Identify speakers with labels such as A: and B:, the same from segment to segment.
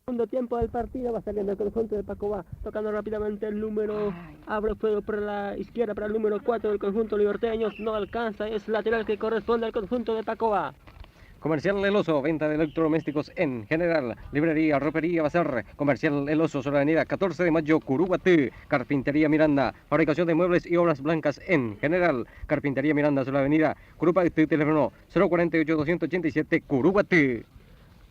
A: Segundo tiempo del partido, va saliendo el conjunto de Pacobá, tocando rápidamente el número, abre fuego por la izquierda para el número 4 del conjunto liberteño, no alcanza, es lateral que corresponde al conjunto de Pacobá.
B: Comercial El Oso, venta de electrodomésticos en general, librería, ropería, bazar. Comercial El Oso, sobre la avenida 14 de mayo, Curuguatí. Carpintería Miranda, fabricación de muebles y obras blancas en general. Carpintería Miranda, sobre la avenida Curuguatí, teléfono 048-287, Curuguatí.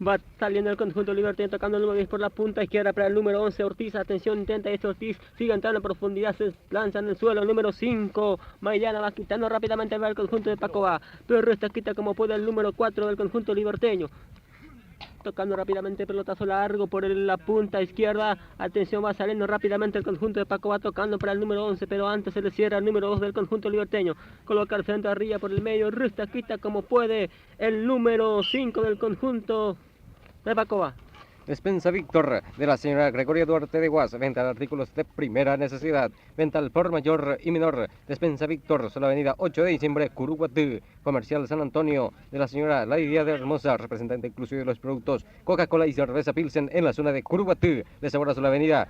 A: Va saliendo el conjunto liberteño, tocando el número 10 por la punta izquierda para el número 11 Ortiz. Atención, intenta este Ortiz, sigue entrando en profundidad, se lanza en el suelo. El número 5 Maidana va quitando rápidamente el conjunto de Pacobá, pero resta quita como puede el número 4 del conjunto liberteño. Tocando rápidamente pelotazo largo por la punta izquierda. Atención, va saliendo rápidamente el conjunto de Pacobá, tocando para el número 11, pero antes se le cierra el número 2 del conjunto liberteño. Coloca el centro arriba por el medio, resta quita como puede el número 5 del conjunto de Pacobá.
B: Despensa Víctor, de la señora Gregoria Duarte de Guas, venta de artículos de primera necesidad, venta al por mayor y menor. Despensa Víctor, sobre la avenida 8 de diciembre, Curuguatí. Comercial San Antonio, de la señora Laidia de Hermosa, representante inclusive de los productos Coca-Cola y cerveza Pilsen en la zona de Curuguatí. Les ahora sobre la avenida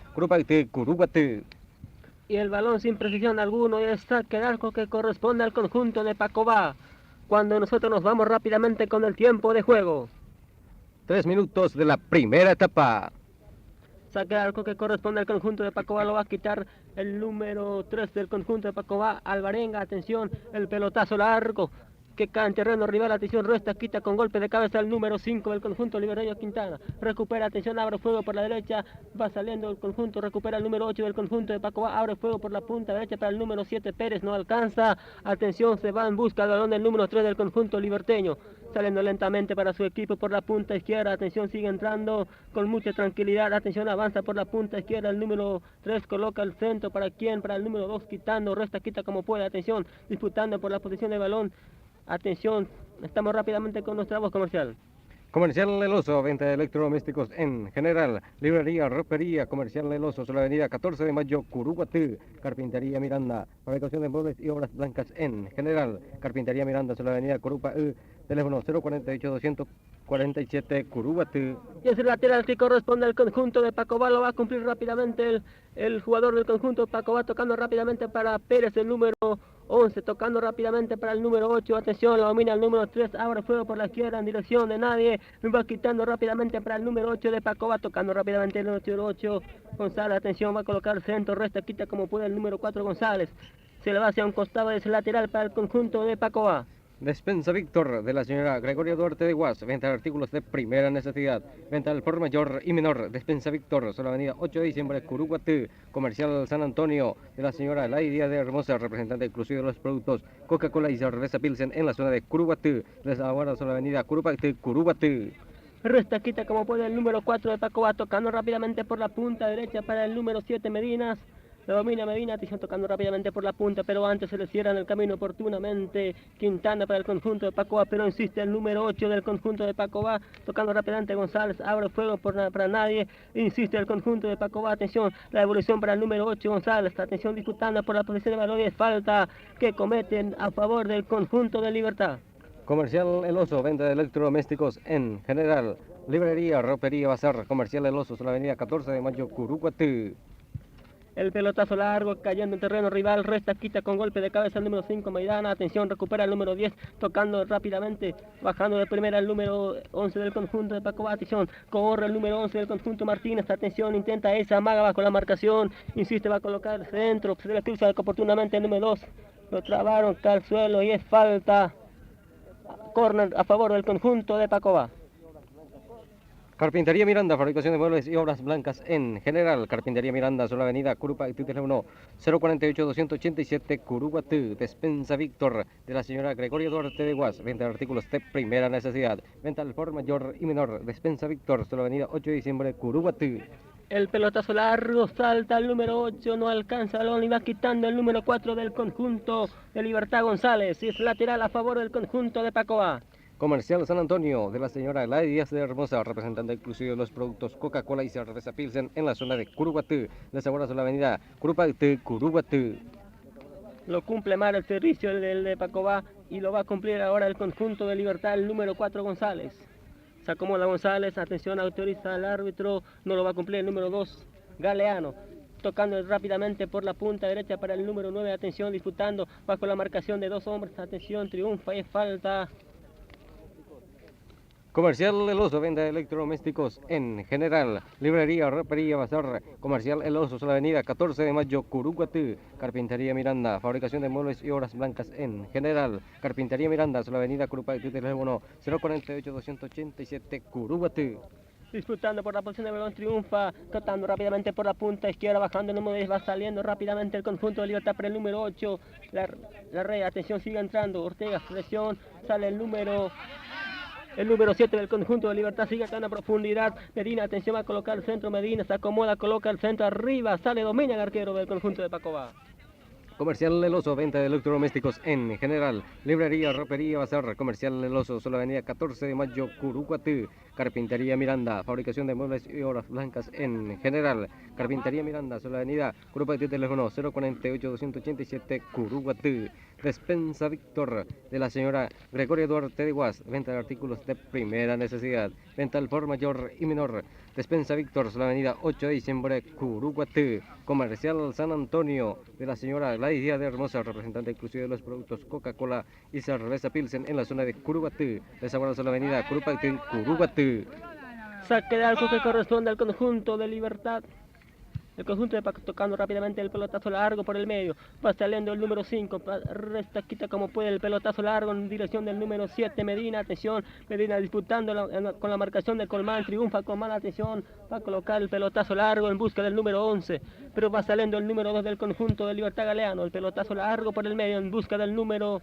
B: Curuguatí.
A: Y el balón sin precisión alguno, y el saque de arco que corresponde al conjunto de Pacobá, cuando nosotros nos vamos rápidamente con el tiempo de juego.
B: 3 minutos de la primera etapa.
A: Saque de arco que corresponde al conjunto de Pacobá, lo va a quitar el número 3 del conjunto de Pacobá, Alvarenga. Atención, el pelotazo largo que cae en terreno rival. Atención, resta, quita con golpe de cabeza el número 5 del conjunto liberteño, Quintana. Recupera, atención, abre fuego por la derecha, va saliendo el conjunto, recupera el número 8 del conjunto de Pacobá, abre fuego por la punta derecha para el número 7 Pérez, no alcanza. Atención, se va en busca del balón del número 3 del conjunto liberteño, saliendo lentamente para su equipo por la punta izquierda. Atención, sigue entrando con mucha tranquilidad. Atención, avanza por la punta izquierda. El número 3 coloca el centro para quien, para el número 2, quitando, resta, quita como puede. Atención, disputando por la posición del balón. Atención, estamos rápidamente con nuestra voz comercial.
B: Comercial El Oso, venta de electrodomésticos en general, librería, ropería. Comercial El Oso, sobre la avenida 14 de mayo, Curuguatí. Carpintería Miranda, fabricación de muebles y obras blancas en general. Carpintería Miranda, sobre la avenida Curuguatí, teléfono 048-247, Curuguatí.
A: Y es el lateral que corresponde al conjunto de Pacobá, lo va a cumplir rápidamente el jugador del conjunto Pacobá, tocando rápidamente para Pérez, el número 11, tocando rápidamente para el número 8, atención, lo domina el número 3, abre fuego por la izquierda en dirección de nadie, va quitando rápidamente para el número 8 de Pacobá, tocando rápidamente el número 8, González, atención, va a colocar el centro, resta, quita como puede el número 4 González, se le va hacia un costado, es el lateral para el conjunto de Pacobá.
B: Despensa Víctor, de la señora Gregoria Duarte de Guas, venta de artículos de primera necesidad, venta al por mayor y menor. Despensa Víctor, sobre la avenida 8 de diciembre, Curuguatí. Comercial San Antonio, de la señora Laidia de Hermosa, representante exclusivo de los productos Coca-Cola y cerveza Pilsen en la zona de Curuguatí. Les ahora sobre la avenida Curuguatí.
A: Resta quita como puede el número 4 de Pacobá, tocando rápidamente por la punta derecha para el número 7 Medinas. Lo domina Medina, atención, tocando rápidamente por la punta, pero antes se le cierra en el camino oportunamente Quintana para el conjunto de Pacobá, pero insiste el número 8 del conjunto de Pacobá, tocando rápidamente González, abre fuego para nadie, insiste el conjunto de Pacobá, atención, la evolución para el número 8 González, atención, disputando por la posición de balón y es falta que cometen a favor del conjunto de Libertad.
B: Comercial El Oso, venta de electrodomésticos en general, librería, ropería, bazar. Comercial El Oso, sobre la avenida 14 de mayo, Curuguatí.
A: El pelotazo largo cayendo en terreno rival, resta, quita con golpe de cabeza el número 5 Maidana, atención, recupera el número 10, tocando rápidamente, bajando de primera el número 11 del conjunto de Pacobá, atención, corre el número 11 del conjunto Martínez, atención, intenta esa, amaga bajo la marcación, insiste, va a colocar el centro, se le cruza oportunamente el número 2, lo trabaron, cae al suelo y es falta, córner a favor del conjunto de Pacobá.
B: Carpintería Miranda, fabricación de muebles y obras blancas en general. Carpintería Miranda, sobre la avenida Curuguatí, teléfono 048-287, Curuguatí. Despensa Víctor, de la señora Gregoria Duarte de Guas, venta de artículos de primera necesidad, venta al por mayor y menor. Despensa Víctor, sobre la avenida 8 de diciembre, Curuguatí.
A: El pelotazo largo, salta el número 8, no alcanza el balón y va quitando el número 4 del conjunto de Libertad González. Y es lateral a favor del conjunto de Pacobá.
B: Comercial San Antonio, de la señora Eladia Díaz de Hermosa, representante exclusivo de los productos Coca-Cola y cerveza Pilsen en la zona de Curuguatí. Les ahora sobre la avenida Curuguatí.
A: Lo cumple mal el servicio del de Pacobá y lo va a cumplir ahora el conjunto de Libertad, el número 4 González. Se acomoda González, atención, autoriza al árbitro, no lo va a cumplir el número 2, Galeano. Tocando rápidamente por la punta derecha para el número 9, atención, disputando bajo la marcación de 2 hombres, atención, triunfa y falta.
B: Comercial El Oso, venta de electrodomésticos en general. Librería, ropería, bazar. Comercial El Oso, la avenida 14 de mayo, Curuguatí. Carpintería Miranda, fabricación de muebles y obras blancas en general. Carpintería Miranda, la avenida Curuguatí, teléfono 048-287, Curuguatí.
A: Disputando por la posición de balón, triunfa, tratando rápidamente por la punta izquierda, bajando el número 10, va saliendo rápidamente el conjunto de Libertad para el número 8, la red, atención, sigue entrando, Ortega, presión, sale el número 7 del conjunto de Libertad, sigue acá en la profundidad, Medina, atención, va a colocar el centro, Medina se acomoda, coloca el centro arriba, sale, domina el arquero del conjunto de Pacobá.
B: Comercial El Oso, venta de electrodomésticos en general. Librería, ropería, bazar. Comercial El Oso, la avenida 14 de mayo, Curuguatí. Carpintería Miranda, fabricación de muebles y obras blancas en general. Carpintería Miranda, la avenida Curuguatí, teléfono 048-287, Curuguatí. Despensa Víctor, de la señora Gregoria Duarte de Guas, venta de artículos de primera necesidad. Venta al por mayor y menor. Despensa Víctor, la avenida 8 de diciembre, Curuguatí. Comercial San Antonio, de la señora Gladys Díaz de Hermosa, representante exclusivo de los productos Coca-Cola y cerveza Pilsen en la zona de Curuguatí. Les aguardo a la avenida Curuguatí.
A: Saque de arco que corresponde al conjunto de Libertad. El conjunto de Paco tocando rápidamente el pelotazo largo por el medio. Va saliendo el número 5. Resta, quita como puede el pelotazo largo en dirección del número 7. Medina, atención. Medina disputando con la marcación de Colmán. Triunfa Colmán, atención. Va a colocar el pelotazo largo en busca del número 11. Pero va saliendo el número 2 del conjunto de Libertad Galeano. El pelotazo largo por el medio en busca del número...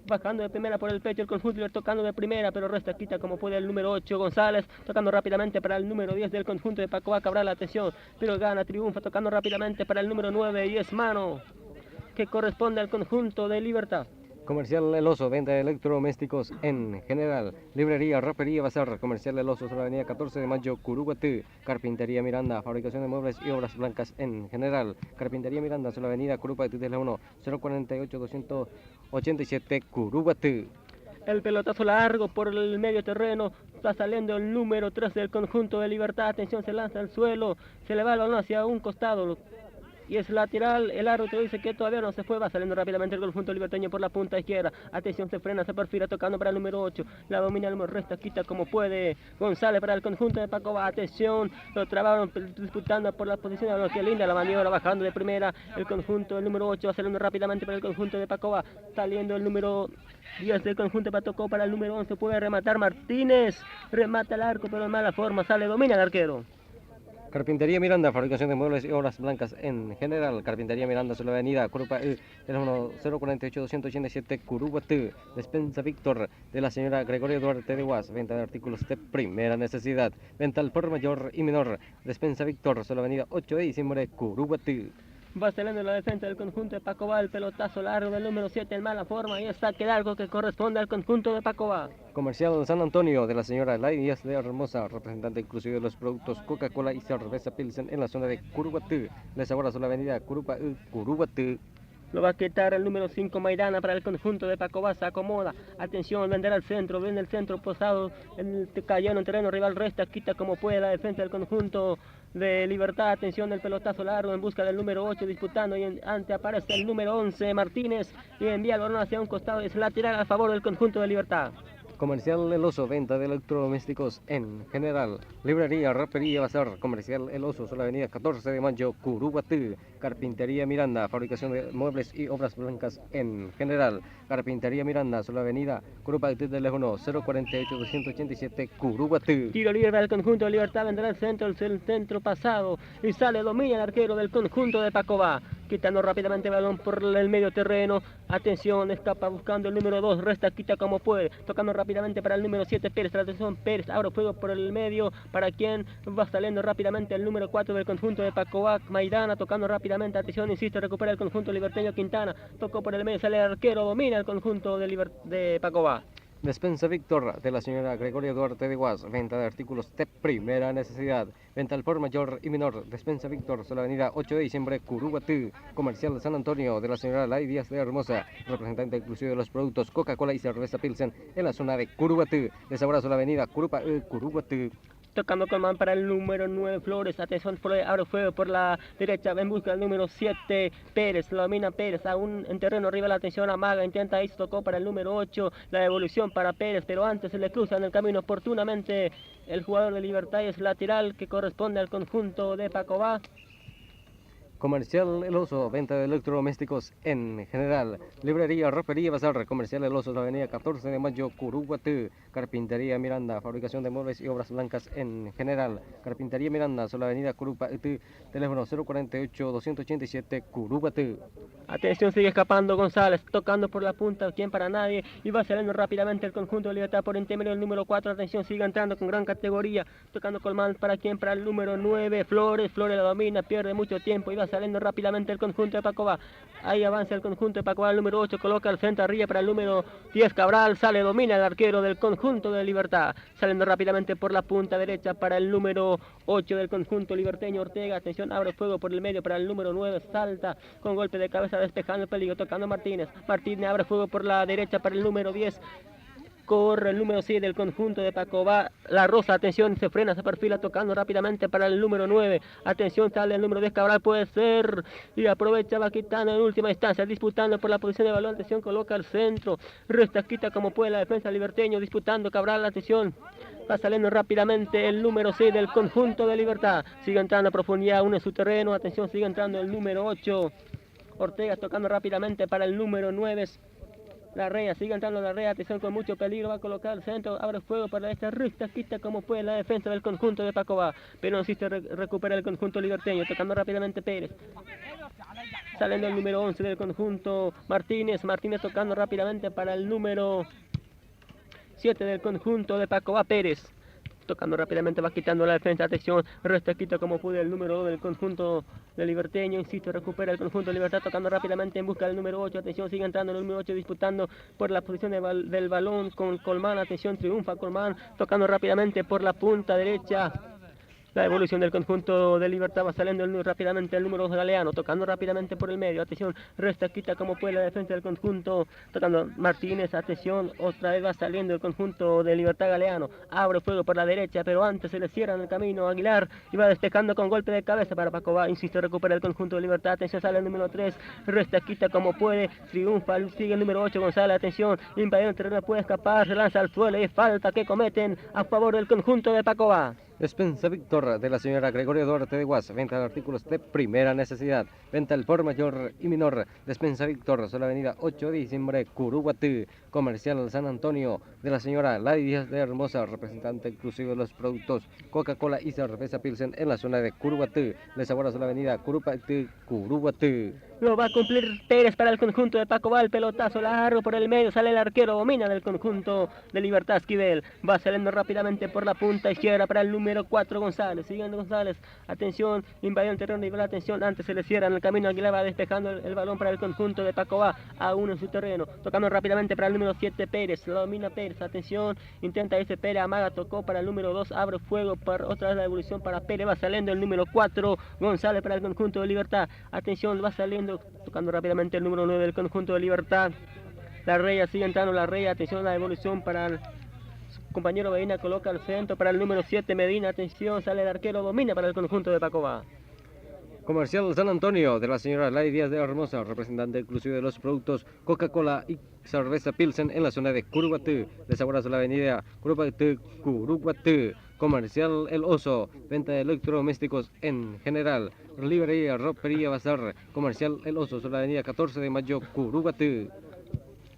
A: Bajando de primera por el pecho el conjunto, tocando de primera, pero resta, quita como puede el número 8 González, tocando rápidamente para el número 10 del conjunto de Pacobá Cabral, atención, pero gana, triunfa, tocando rápidamente para el número 9 y es mano, que corresponde al conjunto de Libertad.
B: Comercial El Oso, venta de electrodomésticos en general. Librería, ropería, bazar. Comercial El Oso, la avenida 14 de mayo, Curuguatí. Carpintería Miranda, fabricación de muebles y obras blancas en general. Carpintería Miranda, la avenida Curuguatí, teléfono 048-287, Curuguatí.
A: El pelotazo largo por el medio terreno, está saliendo el número 3 del conjunto de Libertad, atención, se lanza al suelo, se le va el balón hacia un costado, y es lateral, el árbitro dice que todavía no se fue, va saliendo rápidamente el conjunto liberteño por la punta izquierda, atención, se frena, se perfila, tocando para el número 8, la domina el resta, quita como puede, González para el conjunto de Pacobá, atención, lo trabaron disputando por la posición, lo que linda la maniobra, bajando de primera, el conjunto del número 8 va saliendo rápidamente para el conjunto de Pacobá, saliendo el número 10 del conjunto de Pacobá para el número 11, puede rematar Martínez, remata el arco pero en mala forma, sale, domina el arquero.
B: Carpintería Miranda, fabricación de muebles y obras blancas en general. Carpintería Miranda, sobre la avenida Curuguatí, teléfono 048-287, Curuguatí. Despensa Víctor, de la señora Gregoria Duarte de Guas, venta de artículos de primera necesidad. Venta al por mayor y menor. Despensa Víctor, sobre la avenida 8 de diciembre, Curuguatí.
A: Va saliendo la defensa del conjunto de Pacobá, el pelotazo largo del número 7 en mala forma y es saque largo que corresponde al conjunto de Pacobá.
B: Comercial San Antonio, de la señora Gladys Díaz de Hermosa, representante exclusivo de los productos Coca-Cola y cerveza Pilsen en la zona de Curuguatí. Les aguardo la avenida Curuguatí.
A: Lo va a quitar el número 5 Maidana para el conjunto de Pacobá, se acomoda, atención, vender al centro, viene el centro posado, cayendo en terreno rival, resta, quita como puede la defensa del conjunto de Libertad, atención del pelotazo largo en busca del número 8 disputando y ante aparece el número 11 Martínez y envía el balón hacia un costado, es lateral a favor del conjunto de Libertad.
B: Comercial El Oso, venta de electrodomésticos en general. Librería, ropería, bazar. Comercial El Oso, sobre la avenida 14 de mayo, Curuguatí. Carpintería Miranda, fabricación de muebles y obras blancas en general. Carpintería Miranda, sobre la avenida Curuguatí, teléfono 048-287, Curuguatí.
A: Tiro libre para el conjunto de Libertad, vendrá el centro pasado y sale, domina el arquero del conjunto de Pacobá. Quitando rápidamente el balón por el medio terreno, atención, escapa buscando el número 2, resta, quita como puede, tocando rápidamente para el número 7 Pérez, atención Pérez, abre fuego por el medio, para quien va saliendo rápidamente el número 4 del conjunto de Pacobá, Maidana, tocando rápidamente, atención, insiste, recupera el conjunto liberteño Quintana, tocó por el medio, sale el arquero, domina el conjunto de Pacobá.
B: Despensa Víctor de la señora Gregoria Duarte de Guas, venta de artículos de primera necesidad, venta al por mayor y menor. Despensa Víctor, sobre la avenida 8 de diciembre, Curuguatú, comercial de San Antonio, de la señora Lai Díaz de Hermosa, representante exclusivo de los productos Coca-Cola y cerveza Pilsen en la zona de Curuguatú. Les abrazo la avenida Curuguatú.
A: Tocando Colmán para el número 9 Flores, atención, Flores abre fuego por la derecha, en busca del número 7 Pérez, lo domina Pérez, aún en terreno arriba la atención Amaga, intenta ahí, se tocó para el número 8, la devolución para Pérez, pero antes se le cruza en el camino oportunamente el jugador de Libertad y es lateral que corresponde al conjunto de Pacobá.
B: Comercial El Oso, venta de electrodomésticos en general. Librería, ropería, bazar. Comercial El Oso, la avenida 14 de mayo, Curuguatú. Carpintería Miranda, fabricación de muebles y obras blancas en general. Carpintería Miranda, sobre la avenida Curuguatú. Teléfono 048-287, Curuguatú.
A: Atención, sigue escapando González, tocando por la punta, quien para nadie, y va saliendo rápidamente el conjunto de Libertad por intermedio del número 4, atención, sigue entrando con gran categoría, tocando Colmán para quien, para el número 9, Flores la domina, pierde mucho tiempo, y va saliendo rápidamente el conjunto de Pacobá, ahí avanza el conjunto de Pacobá, el número 8, coloca al frente arriba para el número 10, Cabral, sale, domina el arquero del conjunto de Libertad, saliendo rápidamente por la punta derecha para el número 8 del conjunto liberteño, Ortega, atención, abre fuego por el medio para el número 9, salta con golpe de cabeza, despejando el peligro, tocando Martínez abre fuego por la derecha para el número 10, corre el número 6 del conjunto de Pacobá, La Rosa, atención, se frena, se perfila, tocando rápidamente para el número 9, atención, sale el número 10, Cabral, puede ser, y aprovecha, va quitando en última instancia, disputando por la posición de balón, atención, coloca al centro, resta, quita como puede la defensa liberteño, disputando Cabral, atención, va saliendo rápidamente el número 6 del conjunto de Libertad, sigue entrando a profundidad, uno en su terreno, atención, sigue entrando el número 8, Ortega tocando rápidamente para el número 9, Larrea, sigue entrando Larrea, atención con mucho peligro, va a colocar al centro, abre fuego para esta recta, quita como puede la defensa del conjunto de Pacobá, pero insiste, recupera el conjunto liberteño, tocando rápidamente Pérez. Saliendo el número 11 del conjunto Martínez tocando rápidamente para el número 7 del conjunto de Pacobá, Pérez. Tocando rápidamente, va quitando la defensa, atención, resta, quita como puede el número 2 del conjunto de Liberteño, insisto, recupera el conjunto de Libertad, tocando rápidamente en busca del número 8, atención, sigue entrando el número 8, disputando por la posición del balón con Colmán, atención, triunfa Colmán, tocando rápidamente por la punta derecha. La evolución del conjunto de Libertad, va saliendo rápidamente el número 2 Galeano, tocando rápidamente por el medio, atención, resta, quita como puede la defensa del conjunto, tocando Martínez, atención, otra vez va saliendo el conjunto de Libertad Galeano, abre fuego por la derecha, pero antes se le cierra en el camino Aguilar, y va despejando con golpe de cabeza para Pacobá, insisto, recupera el conjunto de Libertad, atención, sale el número 3, resta, quita como puede, triunfa, sigue el número 8 González, atención, invadiendo el terreno, puede escapar, se lanza al suelo y falta que cometen a favor del conjunto de Pacobá.
B: Despensa Víctor de la señora Gregoria Duarte de Guas, venta de artículos de primera necesidad, venta al por mayor y menor. Despensa Víctor, sobre la avenida 8 de diciembre, Curuguatú, comercial San Antonio, de la señora Lai Díaz de Hermosa, representante exclusivo de los productos Coca-Cola y cerveza Pilsen en la zona de Curuguatú. Les abrazo la avenida Curuguatú.
A: Lo va a cumplir Pérez para el conjunto de Pacobá, el pelotazo largo por el medio, sale el arquero, domina del conjunto de Libertad Esquivel, va saliendo rápidamente por la punta izquierda para el número 4 González, siguiendo González, atención, invadió el terreno, nivel, atención, antes se le cierra en el camino, Aguilar va despejando el balón para el conjunto de Pacobá, aún en su terreno, tocando rápidamente para el número 7 Pérez, lo domina Pérez, atención, intenta irse Pérez, amaga, tocó para el número 2, abre fuego, para otra vez la evolución para Pérez, va saliendo el número 4 González para el conjunto de Libertad, atención, va saliendo, tocando rápidamente el número 9 del conjunto de Libertad, Larrea, sigue entrando Larrea, atención a la evolución para el compañero Medina, coloca al centro para el número 7 Medina, atención, sale el arquero, domina para el conjunto de Pacobá.
B: Comercial San Antonio de la señora Lai Díaz de Hermosa, representante exclusivo de los productos Coca-Cola y cerveza Pilsen en la zona de Curuguatú. Les abrazo la avenida Curuguatú. Comercial El Oso, venta de electrodomésticos en general, librería, ropería, bazar. Comercial El Oso, sobre la avenida 14 de mayo, Curuguatú.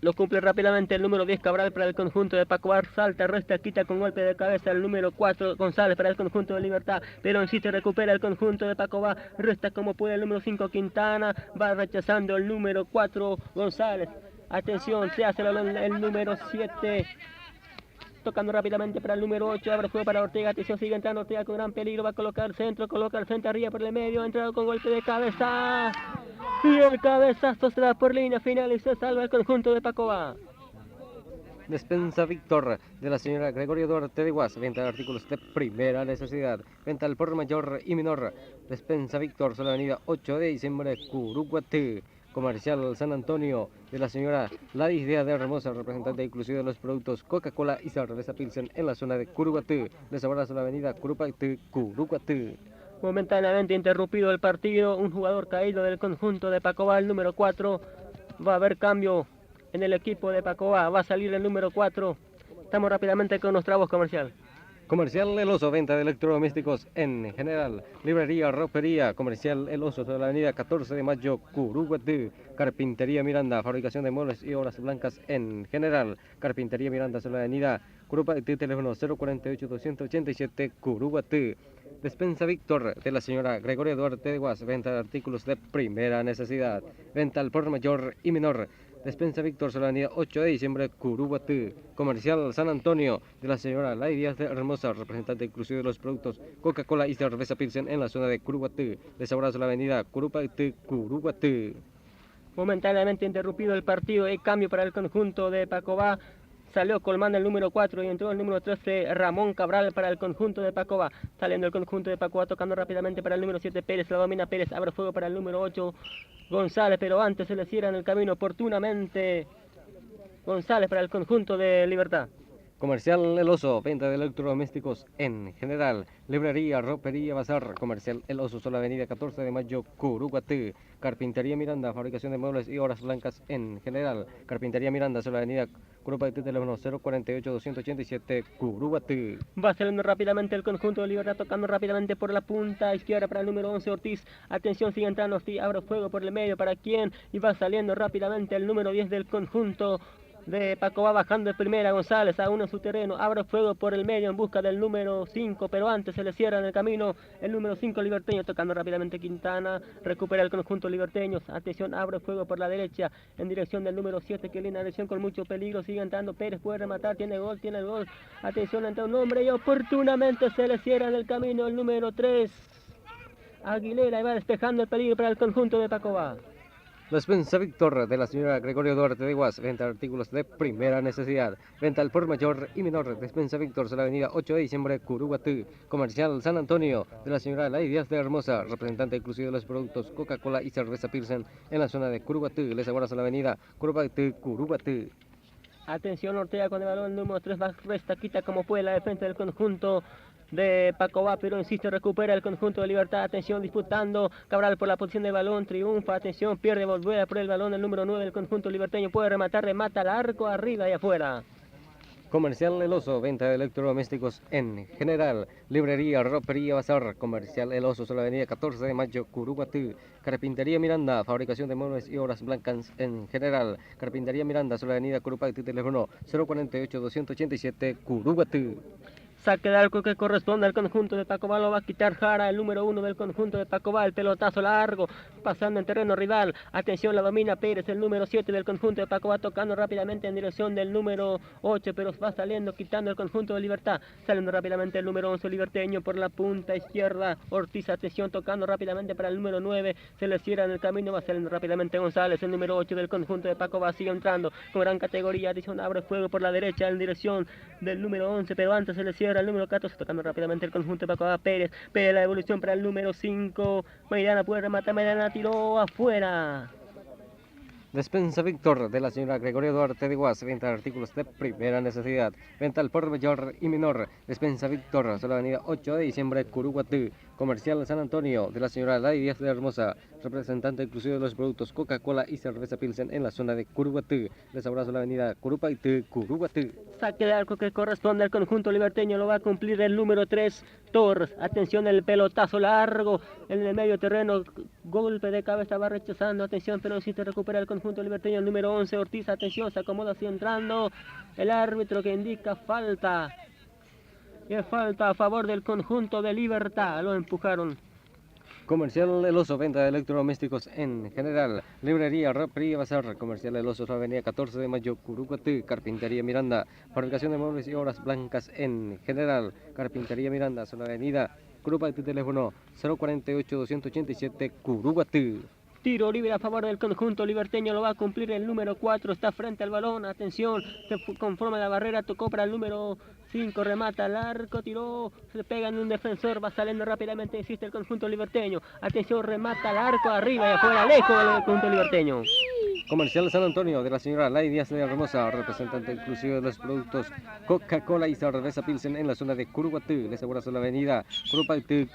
A: Lo cumple rápidamente el número 10 Cabral para el conjunto de Pacobá, salta, resta, quita con golpe de cabeza el número 4 González para el conjunto de Libertad, pero insiste, recupera el conjunto de Pacobá, resta como puede el número 5 Quintana, va rechazando el número 4 González, atención, se hace el número 7, tocando rápidamente para el número 8, abre fuego para Ortega, atención, sigue entrando Ortega con gran peligro, va a colocar el centro, coloca el frente arriba por el medio, ha entrado con golpe de cabeza, y el cabezazo se da por línea final y se salva el conjunto de Pacobá.
B: Despensa Víctor de la señora Gregorio Duarte de Guas, venta de artículos de primera necesidad, venta al por mayor y menor. Despensa Víctor, sobre la avenida 8 de diciembre, Curuguatí. Comercial San Antonio de la señora Ladis Díaz de Hermosa, representante inclusive de los productos Coca-Cola y cerveza Pilsen en la zona de Curuguatí. Les abrazo la avenida Curupaytí, Curuguatí.
A: Momentáneamente interrumpido el partido, un jugador caído del conjunto de Pacobá, el número 4. Va a haber cambio en el equipo de Pacobá, va a salir el número 4. Estamos rápidamente con nuestra voz comercial.
B: Comercial El Oso, venta de electrodomésticos en general. Librería, ropería. Comercial El Oso, sobre la avenida 14 de mayo, Curuguatí. Carpintería Miranda, fabricación de muebles y obras blancas en general. Carpintería Miranda, sobre la avenida Curuguatí, teléfono 048-287, Curuguatí. Despensa Víctor de la señora Gregoria Duarte de Guas, venta de artículos de primera necesidad. Venta al por mayor y menor. Despensa Víctor, sobre la avenida 8 de diciembre, Curuguatí. Comercial San Antonio de la señora Lai Díaz de Hermosa, representante inclusive de los productos Coca-Cola y cerveza Pilsen en la zona de Curuguatí. Les abrazo la avenida Curupaytí, Curuguatí.
A: Momentáneamente interrumpido el partido y cambio para el conjunto de Pacobá. Salió Colmán el número 4 y entró el número 13, Ramón Cabral, para el conjunto de Pacobá. Saliendo el conjunto de Pacobá, tocando rápidamente para el número 7, Pérez, la domina Pérez, abre fuego para el número 8, González, pero antes se le cierra en el camino oportunamente González para el conjunto de Libertad.
B: Comercial El Oso, venta de electrodomésticos en general. Librería, ropería, bazar. Comercial El Oso, sobre la avenida 14 de mayo, Curuguatí. Carpintería Miranda, fabricación de muebles y obras blancas en general. Carpintería Miranda, sobre la avenida Curuguatí, teléfono 048-287, Curuguatí.
A: Va saliendo rápidamente el conjunto de Libertad, tocando rápidamente por la punta izquierda para el número 11, Ortiz. Atención, sigue entrando, sí, abre fuego por el medio, ¿para quién? Y va saliendo rápidamente el número 10 del conjunto de Pacobá, bajando de primera, González aún en su terreno, abre fuego por el medio en busca del número 5, pero antes se le cierra en el camino el número 5 liberteño, tocando rápidamente Quintana, recupera el conjunto liberteño, atención, abre fuego por la derecha en dirección del número 7, que linda dirección con mucho peligro, sigue entrando Pérez, puede rematar, tiene el gol, atención, entra un hombre y oportunamente se le cierra en el camino el número 3, Aguilera, y va despejando el peligro para el conjunto de Pacobá.
B: Despensa Víctor de la señora Gregorio Duarte de Guas, venta de artículos de primera necesidad. Venta al por mayor y menor. Despensa Víctor, sobre la avenida 8 de diciembre, Curuguatí. Comercial San Antonio de la señora Lai Díaz de Hermosa, representante inclusive de los productos Coca-Cola y cerveza Pilsen en la zona de Curuguatí. Les abrazo la avenida Curuguatí, Curuguatí.
A: Atención, Ortega con el balón, el número 3 va, resta, quita como puede la defensa del conjunto de Pacobá, pero insiste, recupera el conjunto de Libertad. Atención, disputando Cabral por la posición del balón, triunfa, atención, pierde, volver por el balón, el número 9 del conjunto liberteño, puede rematar, remata al arco, arriba y afuera.
B: Comercial El Oso, venta de electrodomésticos en general. Librería, ropería, bazar. Comercial El Oso, sobre la avenida 14 de mayo, Curuguatí. Carpintería Miranda, fabricación de muebles y obras blancas en general. Carpintería Miranda, sobre la avenida Curuguatí, teléfono 048-287, Curuguatí.
A: Saque de arco que corresponde al conjunto de Pacobá, lo va a quitar Jara, el número 1 del conjunto de Pacobá, el pelotazo largo, pasando en terreno rival. Atención, la domina Pérez, el número 7 del conjunto de Pacobá, tocando rápidamente en dirección del número 8, pero va saliendo, quitando el conjunto de Libertad. Saliendo rápidamente el número 11 liberteño por la punta izquierda. Ortiz, atención, tocando rápidamente para el número 9, se le cierra en el camino, va saliendo rápidamente González, el número 8 del conjunto de Pacobá, sigue entrando con gran categoría. Atención, abre fuego por la derecha en dirección del número 11, pero antes se le cierra el número 14, tocando rápidamente el conjunto de Pacobá. Pérez, la devolución para el número 5, Maidana puede rematar, Maidana tiró afuera.
B: Despensa Víctor de la señora Gregorio Duarte de Guas, venta de artículos de primera necesidad. Venta al por mayor y menor. Despensa Víctor, sobre la avenida 8 de diciembre, Curuguatí. Comercial San Antonio de la señora Lai Díaz de Hermosa, representante inclusive de los productos Coca-Cola y cerveza Pilsen en la zona de Curuguatí. Les abrazo la avenida Curupaytí, Curuguatí.
A: Saque de arco que corresponde al conjunto liberteño, lo va a cumplir el número 3, Torres. Atención, el pelotazo largo en el medio terreno, golpe de cabeza, va rechazando, atención, pero insiste, recupera el conjunto liberteño, el número 11, Ortiz, atención, se acomoda así entrando, el árbitro que indica falta. Y falta a favor del conjunto de Libertad, lo empujaron.
B: Comercial El Oso, venta de electrodomésticos en general. Librería, ropería, bazar. Comercial El Oso, avenida 14 de mayo, Curuguatí. Carpintería Miranda, fabricación de muebles y obras blancas en general. Carpintería Miranda, sobre la avenida Curuguatí, teléfono 048-287, Curuguatí.
A: Tiro libre a favor del conjunto liberteño, lo va a cumplir el número 4, está frente al balón, atención, se conforma la barrera, tocó para el número 5, remata al arco, tiró, se pega en un defensor, va saliendo rápidamente, insiste el conjunto liberteño, atención, remata al arco, arriba y afuera, lejos del conjunto liberteño.
B: Comercial San Antonio de la señora Lady Díaz de Hermosa, representante exclusivo de los productos Coca-Cola y cerveza Pilsen en la zona de Curuguatú, les asegura la avenida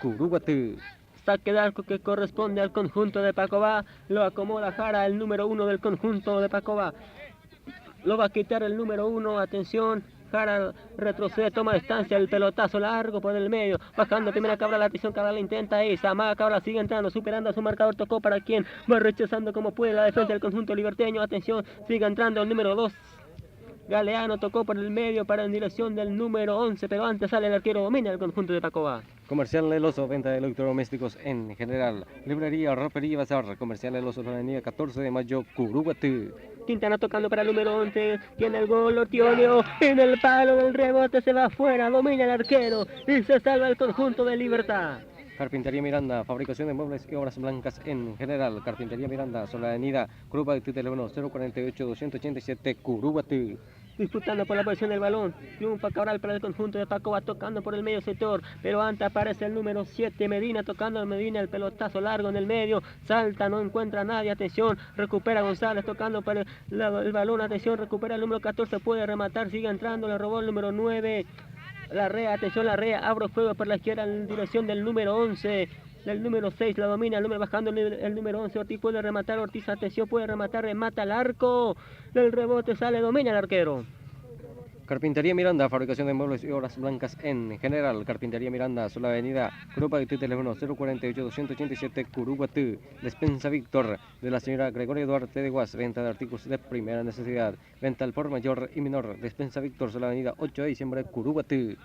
B: Curuguatú.
A: Saque de arco que corresponde al conjunto de Pacobá, lo acomoda Jara, el número 1 del conjunto de Pacobá. Lo va a quitar el número 1, atención, Jara retrocede, toma distancia, el pelotazo largo por el medio, bajando primera Cabral, la atención Cabral intenta esa, amaga Cabral, sigue entrando, superando a su marcador, tocó para quien, va rechazando como puede la defensa del conjunto liberteño, atención, sigue entrando el número 2. Galeano tocó por el medio para en dirección del número 11, pero antes sale el arquero, domina el conjunto de Pacobá.
B: Comercial El Oso, venta de electrodomésticos en general. Librería, ropería, bazar. Comercial El Oso, la avenida 14 de mayo, Curuguatú.
A: Quintana tocando para el número 11, tiene el gol, Ortionio, en el palo del rebote se va afuera, domina el arquero y se salva el conjunto de Libertad.
B: Carpintería Miranda, fabricación de muebles y obras blancas en general. Carpintería Miranda, sobre la avenida Curuguatú, teléfono 048-287, Curuguatú.
A: Disputando por la posición del balón, triunfa Cabral para el conjunto de Paco, va tocando por el medio sector, pero antes aparece el número 7, Medina, tocando a Medina, el pelotazo largo en el medio, salta, no encuentra a nadie, atención, recupera González, tocando para el balón, atención, recupera el número 14, puede rematar, sigue entrando, le robó el número 9, Larrea, atención, Larrea, abre fuego por la izquierda en dirección del número 11, del número 6 la domina, el número bajando el número 11, Ortiz puede rematar, Ortiz atención, puede rematar, remata al arco, del rebote sale, domina el arquero.
B: Carpintería Miranda, fabricación de muebles y obras blancas en general. Carpintería Miranda, sobre la avenida Curuguatú, teléfono 048-287, Curuguatú. Despensa Víctor, de la señora Gregoria Duarte de Guas, venta de artículos de primera necesidad, venta al por mayor y menor. Despensa Víctor, sobre la avenida 8 de diciembre, Curuguatú.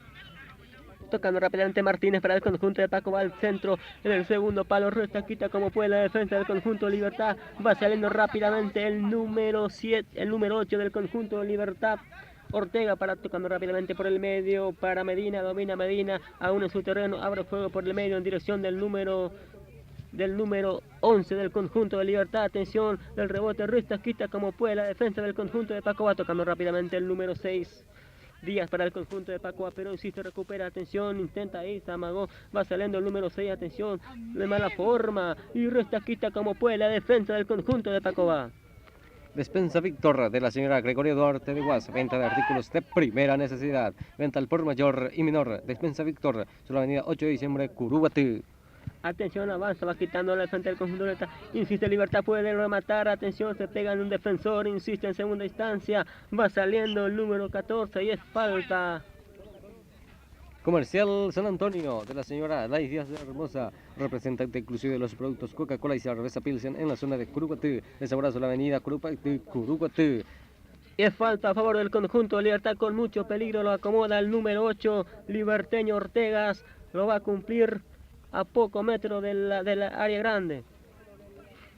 A: Tocando rápidamente Martínez para el conjunto de Paco, va al centro, en el segundo palo, resta, quita como puede la defensa del conjunto Libertad, va saliendo rápidamente el número 7, el número 8 del conjunto Libertad, Ortega para tocando rápidamente por el medio, para Medina, domina Medina, aún en su terreno, abre fuego por el medio en dirección del número 11 del conjunto de Libertad, atención, del rebote, resta, quita como puede la defensa del conjunto de Paco, va tocando rápidamente el número 6. Díaz para el conjunto de Pacoa, pero insiste, recupera, atención, intenta ahí, se amagó, va saliendo el número 6, atención, de mala forma, y resta, quita como puede la defensa del conjunto de Pacoa.
B: Despensa Víctor, de la señora Gregoria Duarte de Guas, venta de artículos de primera necesidad, venta al por mayor y menor. Despensa Víctor, sobre la avenida 8 de diciembre, Curuguatú.
A: Atención, avanza, va quitando la defensa del conjunto de Libertad, insiste Libertad, puede rematar, atención, se pega en un defensor, insiste en segunda instancia, va saliendo el número 14 y es falta.
B: Comercial San Antonio, de la señora Lady Díaz de Hermosa, representante exclusivo de los productos Coca-Cola y cerveza Pilsen en la zona de Curuguatú. Les abrazo la avenida Curuguatú.
A: Y es falta a favor del conjunto de Libertad con mucho peligro, lo acomoda el número 8, Liberteño Ortegas, lo va a cumplir a poco metro de la área grande.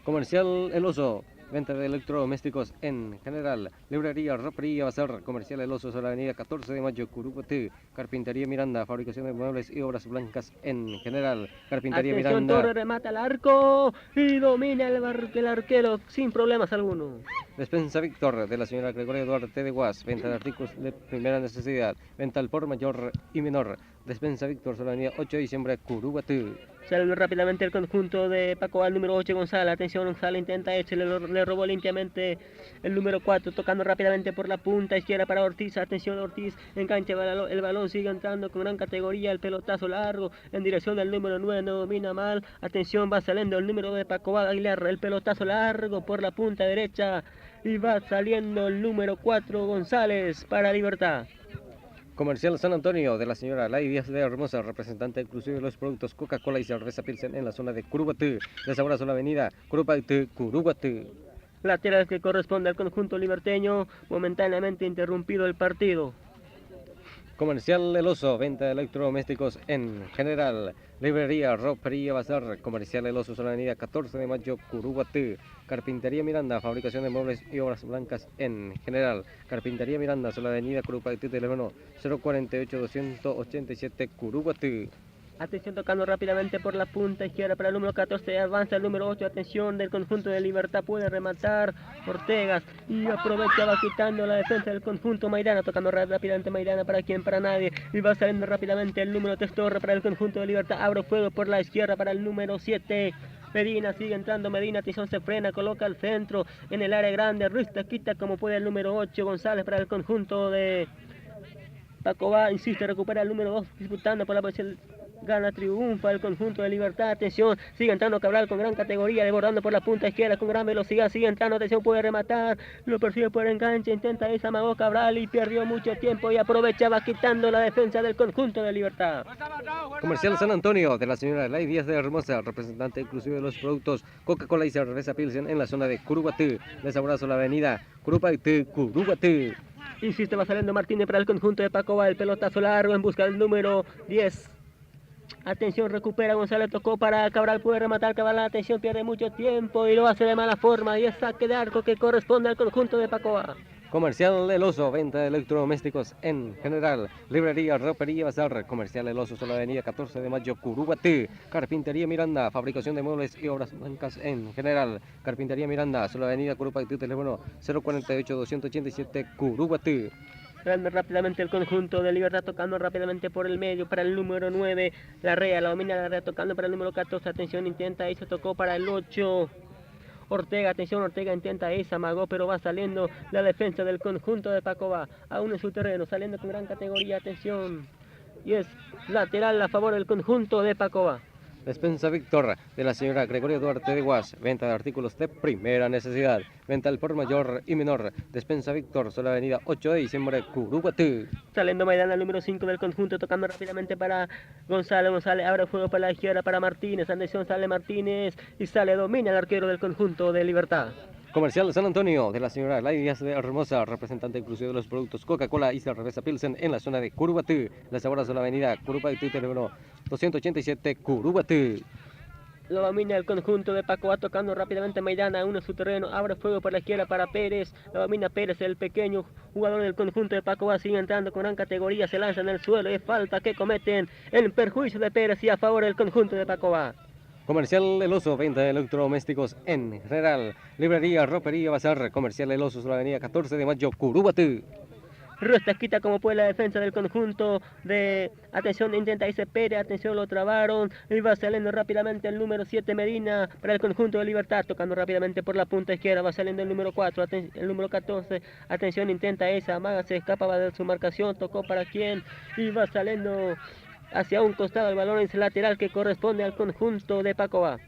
B: Comercial El Oso, venta de electrodomésticos en general, librería, ropería, bazar. Comercial El Oso, sobre la avenida 14 de mayo, Curuguatú. Carpintería Miranda, fabricación de muebles y obras blancas en general. Carpintería
A: atención,
B: Miranda.
A: Torre remata al arco y domina el arquero sin problemas alguno.
B: Despensa Víctor, de la señora Gregoria Duarte de Guas, venta de artículos de primera necesidad, venta al por mayor y menor. Despensa Víctor, sobre la avenida 8 de diciembre, Curuguatú.
A: Sale rápidamente el conjunto de Paco al número 8, González. Atención, González intenta le robó limpiamente el número 4, tocando rápidamente por la punta izquierda para Ortiz. Atención, Ortiz engancha el balón, sigue entrando con gran categoría, el pelotazo largo en dirección del número 9, no domina mal. Atención, va saliendo el número de Paco Aguilar, el pelotazo largo por la punta derecha y va saliendo el número 4, González para Libertad.
B: Comercial San Antonio, de la señora Lady Díaz de Hermosa, representante exclusivo de los productos Coca-Cola y cerveza Pilsen en la zona de Curuguatú. Les abrazo la avenida Curuguatú.
A: Lateral que corresponde al conjunto liberteño, momentáneamente interrumpido el partido.
B: Comercial El Oso, venta de electrodomésticos en general, librería, ropería, bazar. Comercial El Oso, sobre la avenida 14 de mayo, Curuguatú. Carpintería Miranda, fabricación de muebles y obras blancas en general. Carpintería Miranda, sobre la avenida Curuguatú, teléfono 048-287, Curuguatú.
A: Atención, tocando rápidamente por la punta izquierda para el número 14, avanza el número 8, atención del conjunto de Libertad, puede rematar Ortegas y aprovecha, va quitando la defensa del conjunto Maidana, tocando rápidamente Maidana, para quien, para nadie, y va saliendo rápidamente el número 3 Torre para el conjunto de Libertad, abre fuego por la izquierda para el número 7. Medina sigue entrando, Medina, atención, se frena, coloca al centro en el área grande, Ruiz quita como puede el número 8, González para el conjunto de Pacobá, insiste, recupera el número 2, disputando por la posición, gana, triunfa el conjunto de Libertad, atención, sigue entrando Cabral con gran categoría, desbordando por la punta izquierda con gran velocidad, sigue entrando, atención, puede rematar, lo persigue por el enganche, intenta esa, amagó Cabral y perdió mucho tiempo y aprovechaba quitando la defensa del conjunto de Libertad.
B: Comercial San Antonio de la señora Ley Díaz de Hermosa, representante exclusivo de los productos Coca-Cola y Cerveza Pilsen en la zona de Curuguatú. Les abrazo la avenida Curuguatú, Curuguatú.
A: Insiste, va saliendo Martínez para el conjunto de Pacobá, el pelotazo largo en busca del número 10. Atención, recupera González, tocó para Cabral, puede rematar Cabral, atención, pierde mucho tiempo y lo hace de mala forma y es saque de arco que corresponde al conjunto de Pacobá.
B: Comercial El Oso, venta de electrodomésticos en general, librería, ropería, bazar. Comercial El Oso, sobre la avenida 14 de mayo, Curuguatú. Carpintería Miranda, fabricación de muebles y obras blancas en general. Carpintería Miranda, sobre la avenida Curuguatú, teléfono 048-287, Curuguatú.
A: Grande rápidamente el conjunto de Libertad, tocando rápidamente por el medio para el número 9, Larrea, la domina Larrea, tocando para el número 14, atención, intenta eso, tocó para el 8, Ortega, atención, Ortega intenta esa, amagó, pero va saliendo la defensa del conjunto de Pacobá, aún en su terreno, saliendo con gran categoría, atención, y es lateral a favor del conjunto de Pacobá.
B: Despensa Víctor de la señora Gregoria Duarte de Guas, venta de artículos de primera necesidad, venta al por mayor y menor. Despensa Víctor, sobre la avenida 8 de diciembre, Curuguatú.
A: Saliendo Maidana, el número 5 del conjunto, tocando rápidamente para González, González abre fuego para la izquierda para Martínez, atención, sale Martínez y sale, domina el arquero del conjunto de Libertad.
B: Comercial San Antonio de la señora Lady Díaz de Hermosa, representante exclusivo de los productos Coca-Cola y Cerveza Pilsen en la zona de Curuguatú. Las horas de la avenida Curuguatú, teléfono 287, Curuguatú.
A: Lo domina el conjunto de Pacobá, tocando rápidamente Maidana, uno en su terreno, abre fuego por la izquierda para Pérez, lo domina Pérez, el pequeño jugador del conjunto de Pacobá, sigue entrando con gran categoría, se lanza en el suelo, es falta que cometen en perjuicio de Pérez y a favor del conjunto de Pacobá.
B: Comercial El Oso, venta de electrodomésticos en general, librería, ropería, bazar. Comercial El Oso, sobre la avenida 14 de mayo, Curuguatú.
A: Ruesta quita como puede la defensa del conjunto de, atención, intenta irse Pérez, atención, lo trabaron, y va saliendo rápidamente el número 7 Medina para el conjunto de Libertad, tocando rápidamente por la punta izquierda, va saliendo el número 4, el número 14, atención, intenta esa, amaga, se escapa de su marcación, tocó para quién, y va saliendo hacia un costado, el balón es lateral que corresponde al conjunto de Pacobá.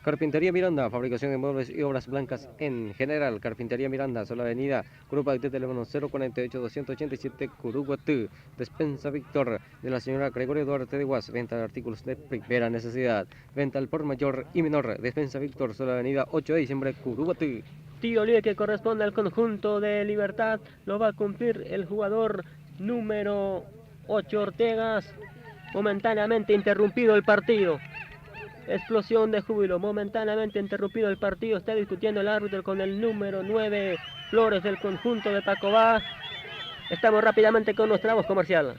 B: Carpintería Miranda, fabricación de muebles y obras blancas en general. Carpintería Miranda, sobre la avenida Curuguatú, teléfono 048-287, Curuguatú. Despensa Víctor de la señora Gregoria Duarte de Guas, venta de artículos de primera necesidad, venta al por mayor y menor. Despensa Víctor, sobre la avenida 8 de diciembre, Curuguatú.
A: Tiro libre que corresponde al conjunto de Libertad, lo va a cumplir el jugador número 8 Ortegas, momentáneamente interrumpido el partido. Explosión de júbilo, momentáneamente interrumpido el partido, está discutiendo el árbitro con el número 9 Flores del conjunto de Pacobá. Estamos rápidamente con nuestra voz comercial.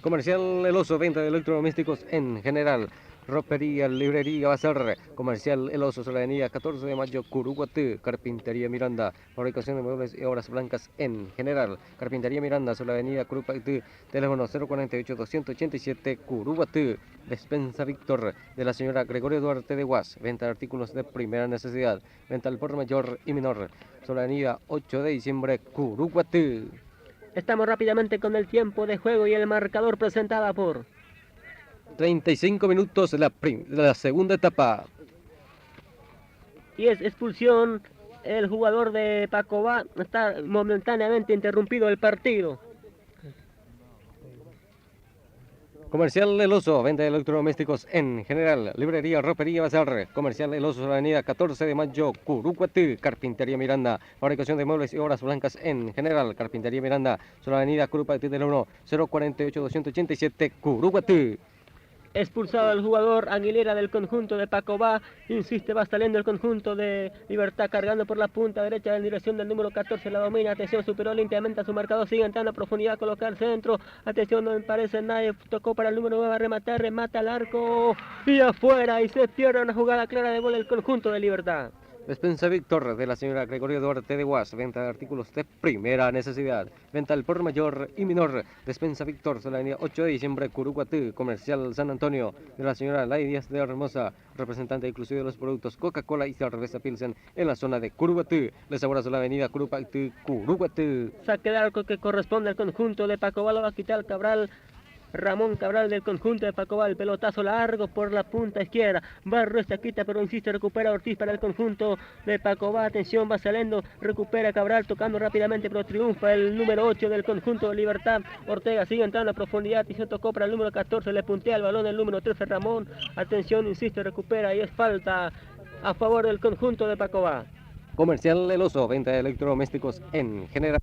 B: Comercial El Oso, venta de electrodomésticos en general, ropería, librería, bazar. Comercial El Oso, sobre la avenida 14 de mayo, Curuguatú. Carpintería Miranda, fabricación de muebles y obras blancas en general. Carpintería Miranda, sobre la avenida Curuguatú, teléfono 048-287, Curuguatú. Despensa Víctor de la señora Gregoria Duarte de Guas, venta de artículos de primera necesidad, venta al por mayor y menor, sobre la avenida 8 de diciembre, Curuguatú.
A: Estamos rápidamente con el tiempo de juego y el marcador presentada por
B: 35 minutos de la segunda etapa.
A: Y es expulsión, el jugador de Pacobá, está momentáneamente interrumpido el partido.
B: Comercial El Oso, venta de electrodomésticos en general, librería, ropería, bazar. Comercial El Oso, sobre la avenida 14 de mayo, Curuguatú. Carpintería Miranda, fabricación de muebles y obras blancas en general. Carpintería Miranda, sobre la avenida Curuguatú, teléfono 048-287, Curuguatú.
A: Expulsado el jugador Aguilera del conjunto de Pacobá. Insiste, va saliendo el conjunto de Libertad cargando por la punta derecha en dirección del número 14. La domina. Atención, superó limpiamente a su marcador. Sigue entrando a profundidad, colocar el centro. Atención, no me parece nadie. Tocó para el número 9 a rematar. Remata al arco y afuera. Y se pierde una jugada clara de gol del conjunto de Libertad.
B: Despensa Víctor de la señora Gregorio Duarte de Guas, venta de artículos de primera necesidad, venta al por mayor y menor. Despensa Víctor de la avenida 8 de diciembre, Curuguatí, comercial San Antonio, de la señora Lady Díaz de Hermosa, representante inclusive de los productos Coca-Cola y cerveza Pilsen en la zona de Curuguatí. Les abrazo la avenida Curupactí, Curuguatí.
A: Saque de arco que corresponde al conjunto de Pacobá, lo va a quitar Cabral. Ramón Cabral del conjunto de Pacobá, el pelotazo largo por la punta izquierda, Barro esta quita pero insiste, recupera Ortiz para el conjunto de Pacobá, atención, va saliendo, recupera Cabral tocando rápidamente pero triunfa el número 8 del conjunto de Libertad. Ortega sigue entrando a profundidad y se tocó para el número 14, le puntea el balón el número 13 Ramón, atención, insiste, recupera y es falta a favor del conjunto de Pacobá.
B: Comercial El Oso, venta de electrodomésticos en general.